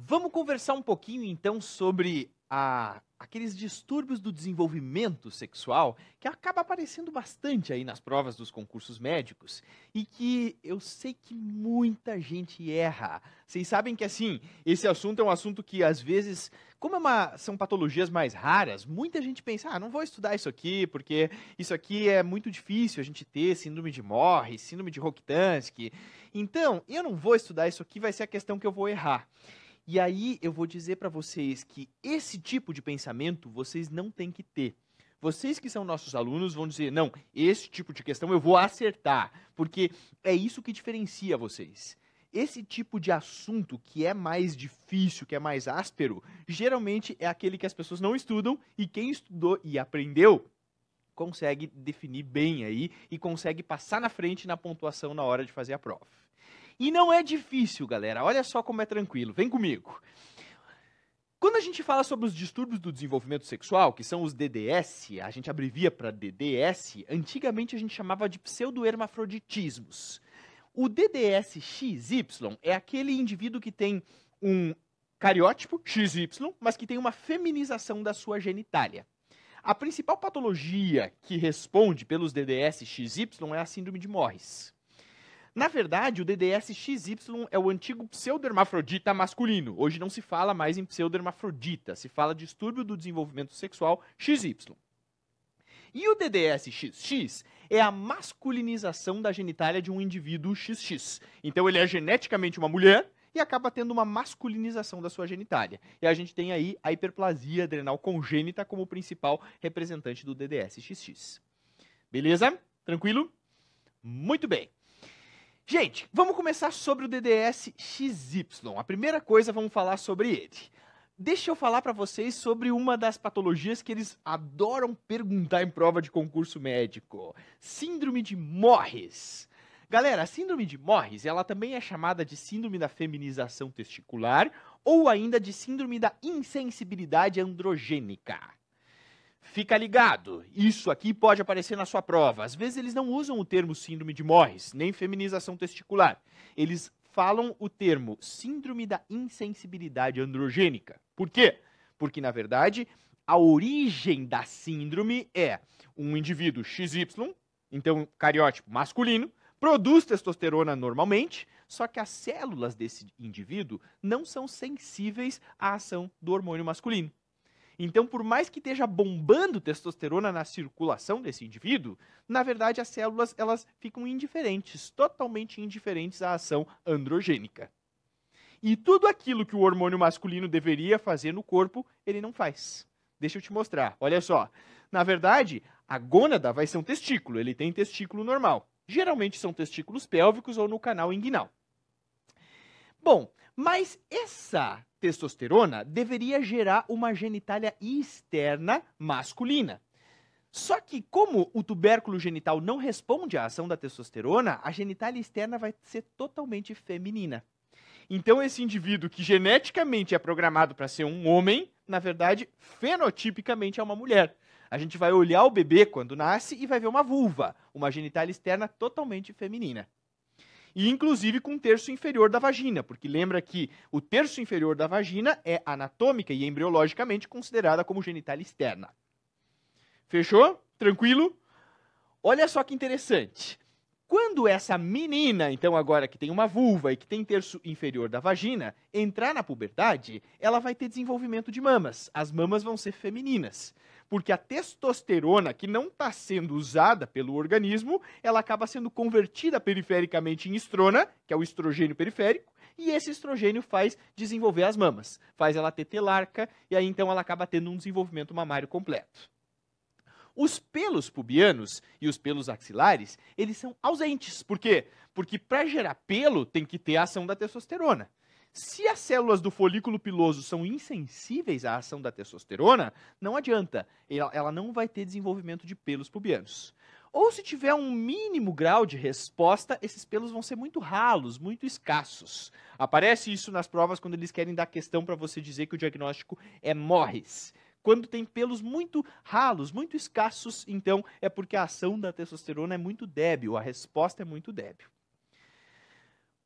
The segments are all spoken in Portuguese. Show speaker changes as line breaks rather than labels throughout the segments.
Vamos conversar um pouquinho então sobre aqueles distúrbios do desenvolvimento sexual que acaba aparecendo bastante aí nas provas dos concursos médicos e que eu sei que muita gente erra. Vocês sabem que assim, esse assunto é um assunto que às vezes, como são patologias mais raras, muita gente pensa, não vou estudar isso aqui porque isso aqui é muito difícil a gente ter, síndrome de Morris, síndrome de Rokitansky. Então, eu não vou estudar isso aqui, vai ser a questão que eu vou errar. E aí eu vou dizer para vocês que esse tipo de pensamento vocês não têm que ter. Vocês que são nossos alunos vão dizer, não, esse tipo de questão eu vou acertar, porque é isso que diferencia vocês. Esse tipo de assunto que é mais difícil, que é mais áspero, geralmente é aquele que as pessoas não estudam e quem estudou e aprendeu consegue definir bem aí e consegue passar na frente na pontuação na hora de fazer a prova. E não é difícil, galera. Olha só como é tranquilo. Vem comigo. Quando a gente fala sobre os distúrbios do desenvolvimento sexual, que são os DDS, a gente abrevia para DDS, antigamente a gente chamava de pseudohermafroditismos. O DDS-XY é aquele indivíduo que tem um cariótipo XY, mas que tem uma feminização da sua genitália. A principal patologia que responde pelos DDS-XY é a síndrome de Morris. Na verdade, o DDS-XY é o antigo pseudohermafrodita masculino. Hoje não se fala mais em pseudohermafrodita, se fala de distúrbio do desenvolvimento sexual XY. E o DDS-XX é a masculinização da genitália de um indivíduo XX. Então ele é geneticamente uma mulher e acaba tendo uma masculinização da sua genitália. E a gente tem aí a hiperplasia adrenal congênita como principal representante do DDS-XX. Beleza? Tranquilo? Muito bem. Gente, vamos começar sobre o DDS-XY. A primeira coisa, vamos falar sobre ele. Deixa eu falar para vocês sobre uma das patologias que eles adoram perguntar em prova de concurso médico. Síndrome de Morris. Galera, a síndrome de Morris, ela também é chamada de síndrome da feminização testicular ou ainda de síndrome da insensibilidade androgênica. Fica ligado, isso aqui pode aparecer na sua prova. Às vezes eles não usam o termo síndrome de Morris, nem feminização testicular. Eles falam o termo síndrome da insensibilidade androgênica. Por quê? Porque, na verdade, a origem da síndrome é um indivíduo XY, então cariótipo masculino, produz testosterona normalmente, só que as células desse indivíduo não são sensíveis à ação do hormônio masculino. Então, por mais que esteja bombando testosterona na circulação desse indivíduo, na verdade as células elas ficam indiferentes, totalmente indiferentes à ação androgênica. E tudo aquilo que o hormônio masculino deveria fazer no corpo, ele não faz. Deixa eu te mostrar, olha só. Na verdade, a gônada vai ser um testículo, ele tem testículo normal. Geralmente são testículos pélvicos ou no canal inguinal. Bom, mas essa testosterona deveria gerar uma genitália externa masculina. Só que como o tubérculo genital não responde à ação da testosterona, a genitália externa vai ser totalmente feminina. Então esse indivíduo que geneticamente é programado para ser um homem, na verdade, fenotipicamente é uma mulher. A gente vai olhar o bebê quando nasce e vai ver uma vulva, uma genitália externa totalmente feminina. E inclusive com o terço inferior da vagina, porque lembra que o terço inferior da vagina é anatômica e embriologicamente considerada como genitália externa. Fechou? Tranquilo? Olha só que interessante. Quando essa menina, então agora que tem uma vulva e que tem terço inferior da vagina, entrar na puberdade, ela vai ter desenvolvimento de mamas. As mamas vão ser femininas. Porque a testosterona, que não está sendo usada pelo organismo, ela acaba sendo convertida perifericamente em estrona, que é o estrogênio periférico, e esse estrogênio faz desenvolver as mamas, faz ela ter telarca, e aí então ela acaba tendo um desenvolvimento mamário completo. Os pelos pubianos e os pelos axilares, eles são ausentes. Por quê? Porque para gerar pelo tem que ter a ação da testosterona. Se as células do folículo piloso são insensíveis à ação da testosterona, não adianta, ela não vai ter desenvolvimento de pelos pubianos. Ou se tiver um mínimo grau de resposta, esses pelos vão ser muito ralos, muito escassos. Aparece isso nas provas quando eles querem dar questão para você dizer que o diagnóstico é Morris. Quando tem pelos muito ralos, muito escassos, então é porque a ação da testosterona é muito débil, a resposta é muito débil.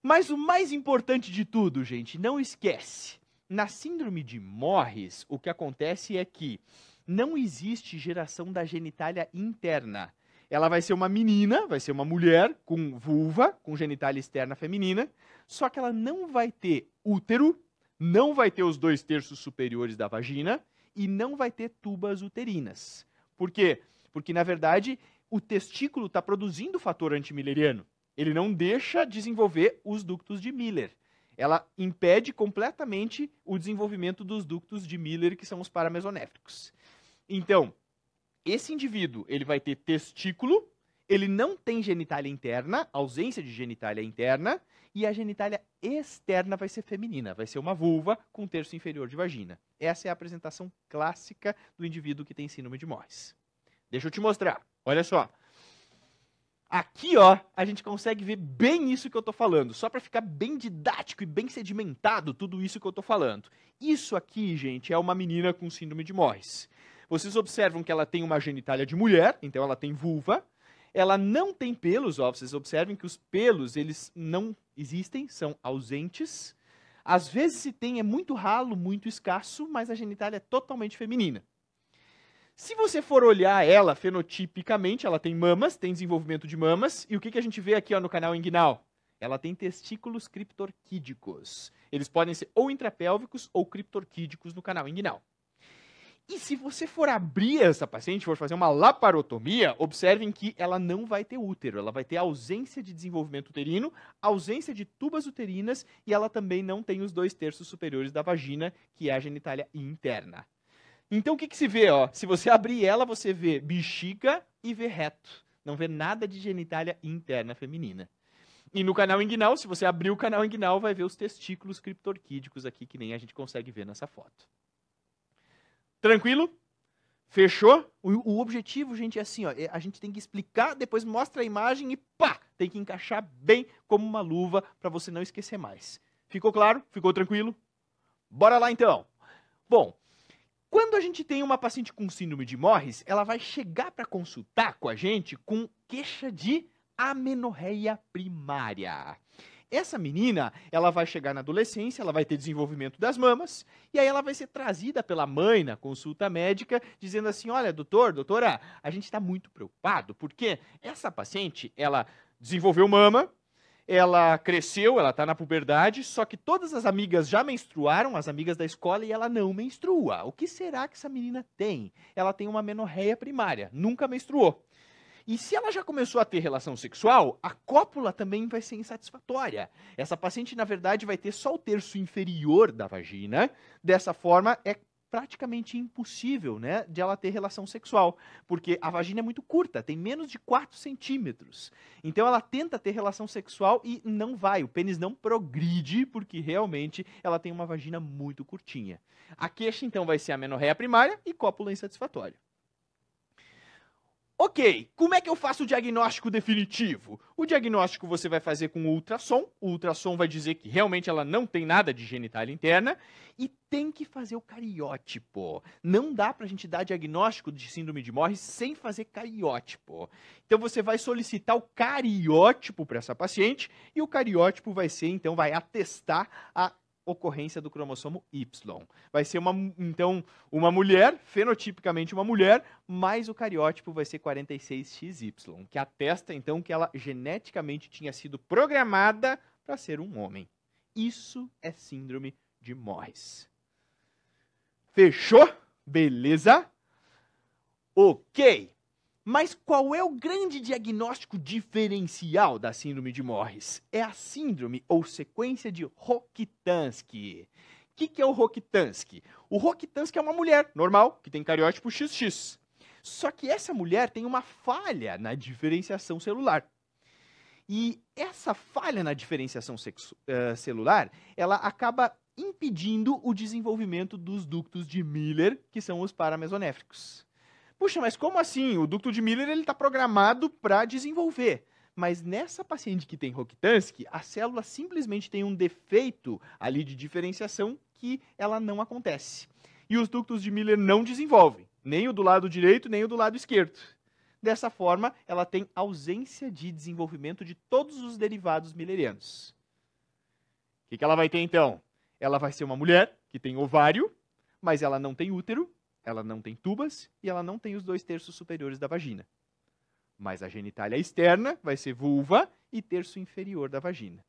Mas o mais importante de tudo, gente, não esquece. Na síndrome de Morris, o que acontece é que não existe geração da genitália interna. Ela vai ser uma menina, vai ser uma mulher com vulva, com genitália externa feminina, só que ela não vai ter útero, não vai ter os 2/3 superiores da vagina e não vai ter tubas uterinas. Por quê? Porque, na verdade, o testículo está produzindo o fator antimilleriano. Ele não deixa desenvolver os ductos de Miller. Ela impede completamente o desenvolvimento dos ductos de Miller, que são os paramesonéfricos. Então, esse indivíduo, ele vai ter testículo, ele não tem genitália interna, ausência de genitália interna, e a genitália externa vai ser feminina, vai ser uma vulva com terço inferior de vagina. Essa é a apresentação clássica do indivíduo que tem síndrome de Morris. Deixa eu te mostrar, olha só. Aqui, ó, a gente consegue ver bem isso que eu estou falando, só para ficar bem didático e bem sedimentado tudo isso que eu estou falando. Isso aqui, gente, é uma menina com síndrome de Morris. Vocês observam que ela tem uma genitália de mulher, então ela tem vulva. Ela não tem pelos, ó, vocês observem que os pelos, eles não existem, são ausentes. Às vezes se tem, é muito ralo, muito escasso, mas a genitália é totalmente feminina. Se você for olhar ela fenotipicamente, ela tem mamas, tem desenvolvimento de mamas, e o que a gente vê aqui ó, no canal inguinal? Ela tem testículos criptorquídicos. Eles podem ser ou intrapélvicos ou criptorquídicos no canal inguinal. E se você for abrir essa paciente, for fazer uma laparotomia, observem que ela não vai ter útero, ela vai ter ausência de desenvolvimento uterino, ausência de tubas uterinas, e ela também não tem os 2/3 superiores da vagina, que é a genitália interna. Então, o que se vê? Ó? Se você abrir ela, você vê bexiga e vê reto. Não vê nada de genitália interna feminina. E no canal inguinal, se você abrir o canal inguinal, vai ver os testículos criptorquídicos aqui, que nem a gente consegue ver nessa foto. Tranquilo? Fechou? O objetivo, gente, é assim, ó, a gente tem que explicar, depois mostra a imagem e pá! Tem que encaixar bem como uma luva para você não esquecer mais. Ficou claro? Ficou tranquilo? Bora lá, então. Bom, quando a gente tem uma paciente com síndrome de Morris, ela vai chegar para consultar com a gente com queixa de amenorreia primária. Essa menina, ela vai chegar na adolescência, ela vai ter desenvolvimento das mamas, e aí ela vai ser trazida pela mãe na consulta médica, dizendo assim, olha, doutora, a gente está muito preocupado, porque essa paciente, ela desenvolveu mama, ela cresceu, ela está na puberdade, só que todas as amigas já menstruaram, as amigas da escola, e ela não menstrua. O que será que essa menina tem? Ela tem uma amenorreia primária, nunca menstruou. E se ela já começou a ter relação sexual, a cópula também vai ser insatisfatória. Essa paciente, na verdade, vai ter só o terço inferior da vagina. Dessa forma, é praticamente impossível, né, de ela ter relação sexual, porque a vagina é muito curta, tem menos de 4 centímetros. Então ela tenta ter relação sexual e não vai, o pênis não progride, porque realmente ela tem uma vagina muito curtinha. A queixa, então, vai ser amenorreia primária e cópula insatisfatória. Ok, como é que eu faço o diagnóstico definitivo? O diagnóstico você vai fazer com o ultrassom vai dizer que realmente ela não tem nada de genitália interna e tem que fazer o cariótipo. Não dá pra gente dar diagnóstico de síndrome de Morris sem fazer cariótipo. Então você vai solicitar o cariótipo para essa paciente e o cariótipo vai ser, então, vai atestar a ocorrência do cromossomo Y. Vai ser, então, uma mulher, fenotipicamente uma mulher, mas o cariótipo vai ser 46XY, que atesta, então, que ela geneticamente tinha sido programada para ser um homem. Isso é síndrome de Morris. Fechou? Beleza? Ok. Mas qual é o grande diagnóstico diferencial da síndrome de Morris? É a síndrome ou sequência de Rokitansky. O que é o Rokitansky? O Rokitansky é uma mulher normal, que tem cariótipo XX. Só que essa mulher tem uma falha na diferenciação celular. E essa falha na diferenciação celular, ela acaba impedindo o desenvolvimento dos ductos de Miller, que são os paramesonéfricos. Puxa, mas como assim? O ducto de Miller está programado para desenvolver. Mas nessa paciente que tem Rokitansky, a célula simplesmente tem um defeito ali de diferenciação que ela não acontece. E os ductos de Miller não desenvolvem, nem o do lado direito, nem o do lado esquerdo. Dessa forma, ela tem ausência de desenvolvimento de todos os derivados millerianos. O que ela vai ter, então? Ela vai ser uma mulher que tem ovário, mas ela não tem útero, ela não tem tubas e ela não tem os 2/3 superiores da vagina. Mas a genitália externa vai ser vulva e terço inferior da vagina.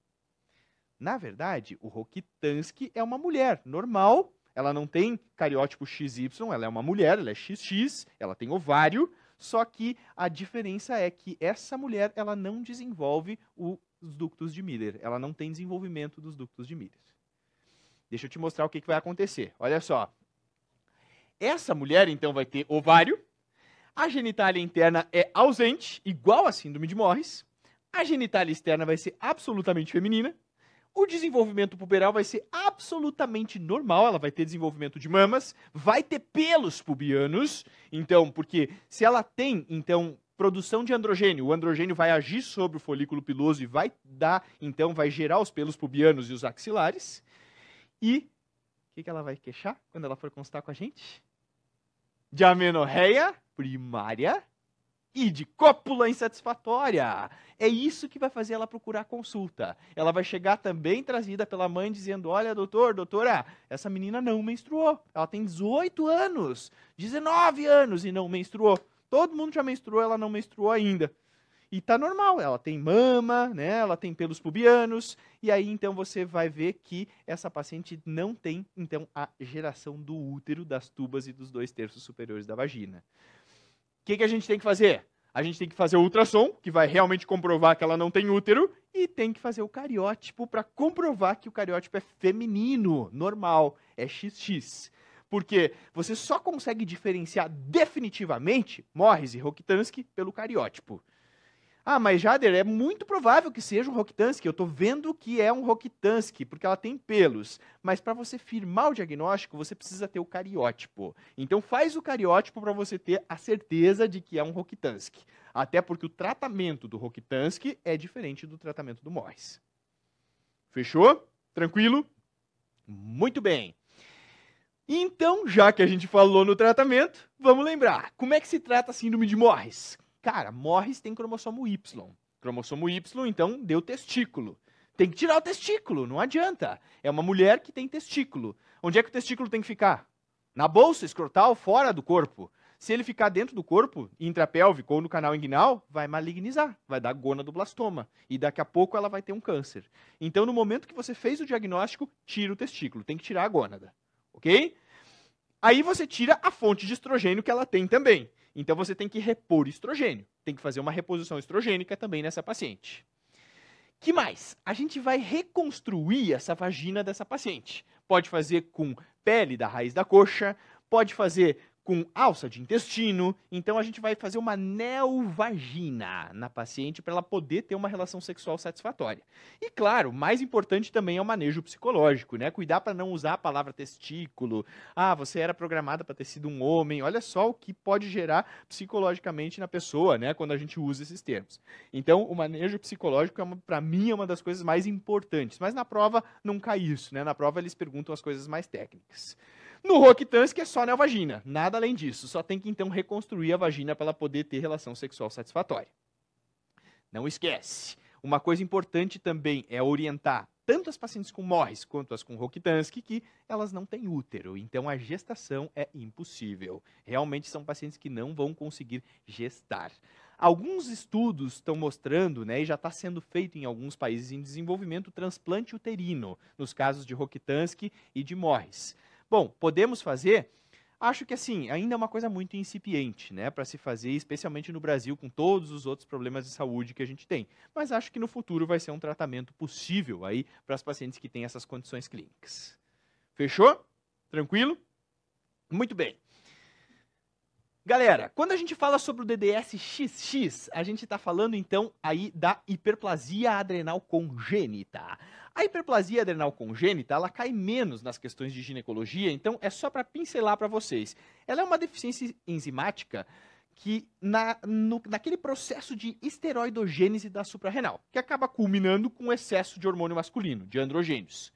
Na verdade, o Rokitansky é uma mulher normal, ela não tem cariótipo XY, ela é uma mulher, ela é XX, ela tem ovário, só que a diferença é que essa mulher ela não desenvolve os ductos de Miller, ela não tem desenvolvimento dos ductos de Miller. Deixa eu te mostrar o que vai acontecer. Olha só. Essa mulher, então, vai ter ovário, a genitália interna é ausente, igual a síndrome de Morris, a genitália externa vai ser absolutamente feminina, o desenvolvimento puberal vai ser absolutamente normal, ela vai ter desenvolvimento de mamas, vai ter pelos pubianos, então, porque se ela tem, então, produção de androgênio, o androgênio vai agir sobre o folículo piloso e vai dar, então, vai gerar os pelos pubianos e os axilares. E o que ela vai queixar quando ela for consultar com a gente? De amenorreia primária e de cópula insatisfatória. É isso que vai fazer ela procurar consulta. Ela vai chegar também trazida pela mãe dizendo, olha, doutora, essa menina não menstruou. Ela tem 18 anos, 19 anos e não menstruou. Todo mundo já menstruou, ela não menstruou ainda. E tá normal, ela tem mama, né? Ela tem pelos pubianos, e aí então você vai ver que essa paciente não tem, então, a geração do útero, das tubas e dos 2/3 superiores da vagina. O que a gente tem que fazer? A gente tem que fazer o ultrassom, que vai realmente comprovar que ela não tem útero, e tem que fazer o cariótipo para comprovar que o cariótipo é feminino, normal, é XX. Porque você só consegue diferenciar definitivamente Morris e Rokitansky pelo cariótipo. Ah, mas Jader, é muito provável que seja um Rokitansky. Eu estou vendo que é um Rokitansky, porque ela tem pelos. Mas para você firmar o diagnóstico, você precisa ter o cariótipo. Então faz o cariótipo para você ter a certeza de que é um Rokitansky. Até porque o tratamento do Rokitansky é diferente do tratamento do Morris. Fechou? Tranquilo? Muito bem. Então, já que a gente falou no tratamento, vamos lembrar. Como é que se trata a síndrome de Morris? Cara, Morris tem cromossomo Y. Cromossomo Y, então, deu testículo. Tem que tirar o testículo, não adianta. É uma mulher que tem testículo. Onde é que o testículo tem que ficar? Na bolsa escrotal, fora do corpo. Se ele ficar dentro do corpo, intrapélvico ou no canal inguinal, vai malignizar, vai dar gonadoblastoma. E daqui a pouco ela vai ter um câncer. Então, no momento que você fez o diagnóstico, tira o testículo. Tem que tirar a gônada. Ok? Aí você tira a fonte de estrogênio que ela tem também. Então você tem que repor estrogênio. Tem que fazer uma reposição estrogênica também nessa paciente. Que mais? A gente vai reconstruir essa vagina dessa paciente. Pode fazer com pele da raiz da coxa, pode fazer com alça de intestino. Então a gente vai fazer uma neovagina na paciente para ela poder ter uma relação sexual satisfatória. E claro, mais importante também é o manejo psicológico, né? Cuidar para não usar a palavra testículo. Ah, você era programada para ter sido um homem. Olha só o que pode gerar psicologicamente na pessoa, né? Quando a gente usa esses termos. Então, o manejo psicológico, para mim, é uma das coisas mais importantes. Mas na prova não cai isso, né? Na prova eles perguntam as coisas mais técnicas. No Rokitansky é só neovagina, nada além disso. Só tem que, então, reconstruir a vagina para ela poder ter relação sexual satisfatória. Não esquece. Uma coisa importante também é orientar tanto as pacientes com Morris quanto as com Rokitansky que elas não têm útero. Então, a gestação é impossível. Realmente são pacientes que não vão conseguir gestar. Alguns estudos estão mostrando, né, e já está sendo feito em alguns países em desenvolvimento, transplante uterino, nos casos de Rokitansky e de Morris. Bom, podemos fazer? Acho que assim, ainda é uma coisa muito incipiente, né, para se fazer, especialmente no Brasil, com todos os outros problemas de saúde que a gente tem. Mas acho que no futuro vai ser um tratamento possível aí para as pacientes que têm essas condições clínicas. Fechou? Tranquilo? Muito bem. Galera, quando a gente fala sobre o DDS-XX, a gente está falando então aí da hiperplasia adrenal congênita. A hiperplasia adrenal congênita, ela cai menos nas questões de ginecologia, então é só para pincelar para vocês. Ela é uma deficiência enzimática que naquele processo de esteroidogênese da suprarrenal, que acaba culminando com excesso de hormônio masculino, de androgênios.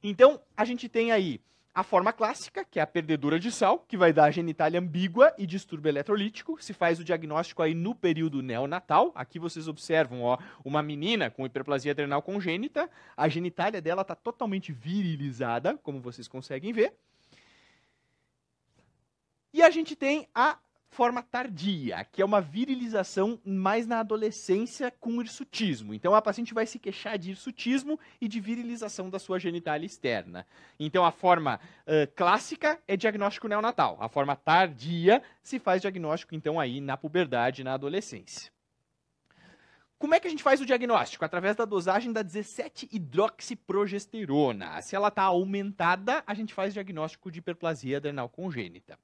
Então, a gente tem aí A forma clássica, que é a perdedora de sal, que vai dar genitália ambígua e distúrbio eletrolítico. Se faz o diagnóstico aí no período neonatal. Aqui vocês observam, ó, uma menina com hiperplasia adrenal congênita. A genitália dela está totalmente virilizada, como vocês conseguem ver. E a gente tem a forma tardia, que é uma virilização mais na adolescência com hirsutismo. Então, a paciente vai se queixar de hirsutismo e de virilização da sua genitália externa. Então, a forma clássica é diagnóstico neonatal. A forma tardia se faz diagnóstico, então, aí na puberdade, na adolescência. Como é que a gente faz o diagnóstico? Através da dosagem da 17-hidroxiprogesterona. Se ela está aumentada, a gente faz diagnóstico de hiperplasia adrenal congênita.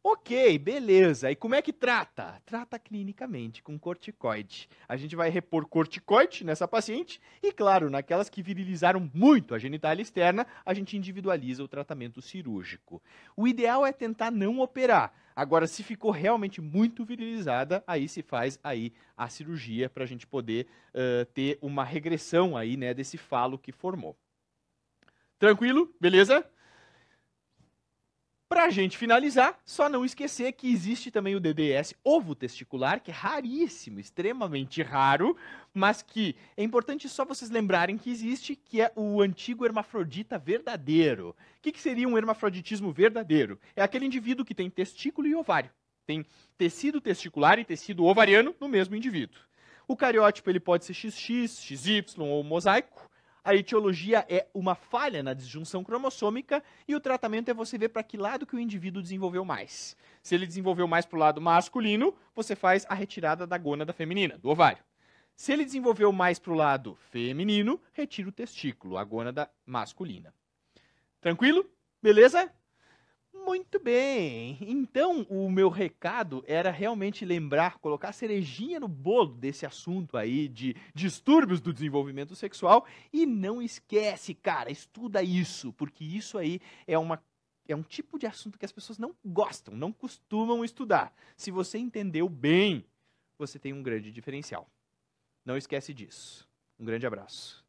Ok, beleza. E como é que trata? Trata clinicamente com corticoide. A gente vai repor corticoide nessa paciente e, claro, naquelas que virilizaram muito a genitália externa, a gente individualiza o tratamento cirúrgico. O ideal é tentar não operar. Agora, se ficou realmente muito virilizada, aí se faz aí a cirurgia para a gente poder ter uma regressão aí, né, desse falo que formou. Tranquilo? Beleza? Para a gente finalizar, só não esquecer que existe também o DDS ovo testicular, que é raríssimo, extremamente raro, mas que é importante só vocês lembrarem que existe, que é o antigo hermafrodita verdadeiro. O que seria um hermafroditismo verdadeiro? É aquele indivíduo que tem testículo e ovário. Tem tecido testicular e tecido ovariano no mesmo indivíduo. O cariótipo ele pode ser XX, XY ou mosaico. A etiologia é uma falha na disjunção cromossômica e o tratamento é você ver para que lado que o indivíduo desenvolveu mais. Se ele desenvolveu mais para o lado masculino, você faz a retirada da gônada feminina, do ovário. Se ele desenvolveu mais para o lado feminino, retira o testículo, a gônada masculina. Tranquilo? Beleza? Muito bem. Então, o meu recado era realmente lembrar, colocar a cerejinha no bolo desse assunto aí de distúrbios do desenvolvimento sexual. E não esquece, cara, estuda isso, porque isso aí é um tipo de assunto que as pessoas não gostam, não costumam estudar. Se você entendeu bem, você tem um grande diferencial. Não esquece disso. Um grande abraço.